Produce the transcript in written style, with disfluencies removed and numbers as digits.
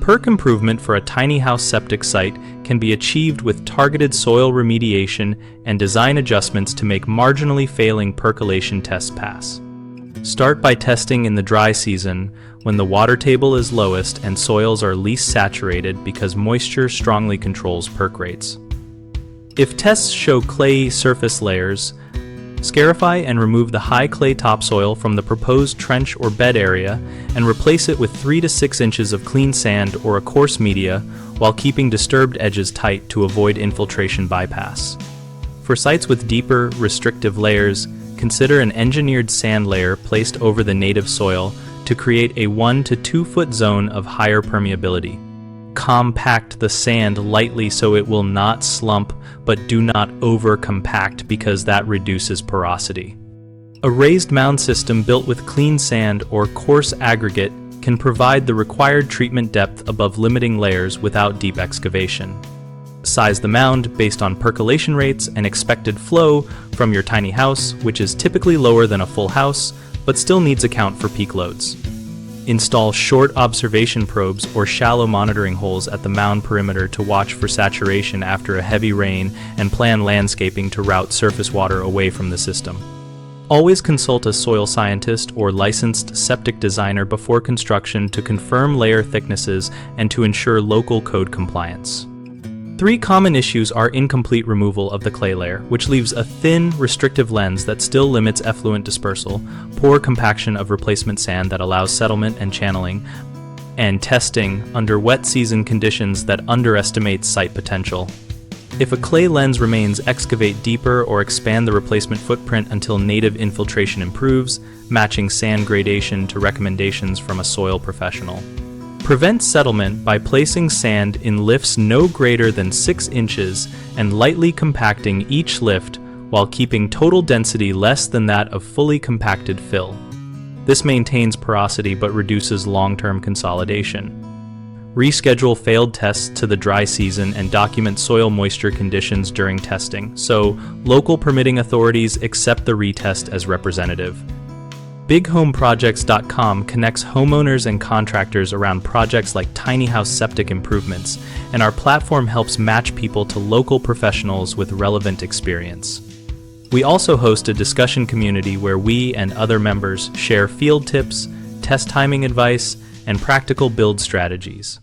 Perc improvement for a tiny house septic site can be achieved with targeted soil remediation and design adjustments to make marginally failing percolation tests pass. Start by testing in the dry season when the water table is lowest and soils are least saturated because moisture strongly controls perc rates. If tests show clayey surface layers, scarify and remove the high clay topsoil from the proposed trench or bed area and replace it with 3 to 6 inches of clean sand or a coarse media while keeping disturbed edges tight to avoid infiltration bypass. For sites with deeper, restrictive layers, consider an engineered sand layer placed over the native soil to create a 1 to 2 foot zone of higher permeability. Compact the sand lightly so it will not slump, but do not over-compact because that reduces porosity. A raised mound system built with clean sand or coarse aggregate can provide the required treatment depth above limiting layers without deep excavation. Size the mound based on percolation rates and expected flow from your tiny house, which is typically lower than a full house, but still needs account for peak loads. Install short observation probes or shallow monitoring holes at the mound perimeter to watch for saturation after a heavy rain and plan landscaping to route surface water away from the system. Always consult a soil scientist or licensed septic designer before construction to confirm layer thicknesses and to ensure local code compliance. 3 common issues are incomplete removal of the clay layer, which leaves a thin, restrictive lens that still limits effluent dispersal, poor compaction of replacement sand that allows settlement and channeling, and testing under wet season conditions that underestimates site potential. If a clay lens remains, excavate deeper or expand the replacement footprint until native infiltration improves, matching sand gradation to recommendations from a soil professional. Prevent settlement by placing sand in lifts no greater than 6 inches and lightly compacting each lift while keeping total density less than that of fully compacted fill. This maintains porosity but reduces long-term consolidation. Reschedule failed tests to the dry season and document soil moisture conditions during testing, so local permitting authorities accept the retest as representative. BigHomeProjects.com connects homeowners and contractors around projects like tiny house septic improvements, and our platform helps match people to local professionals with relevant experience. We also host a discussion community where we and other members share field tips, test timing advice, and practical build strategies.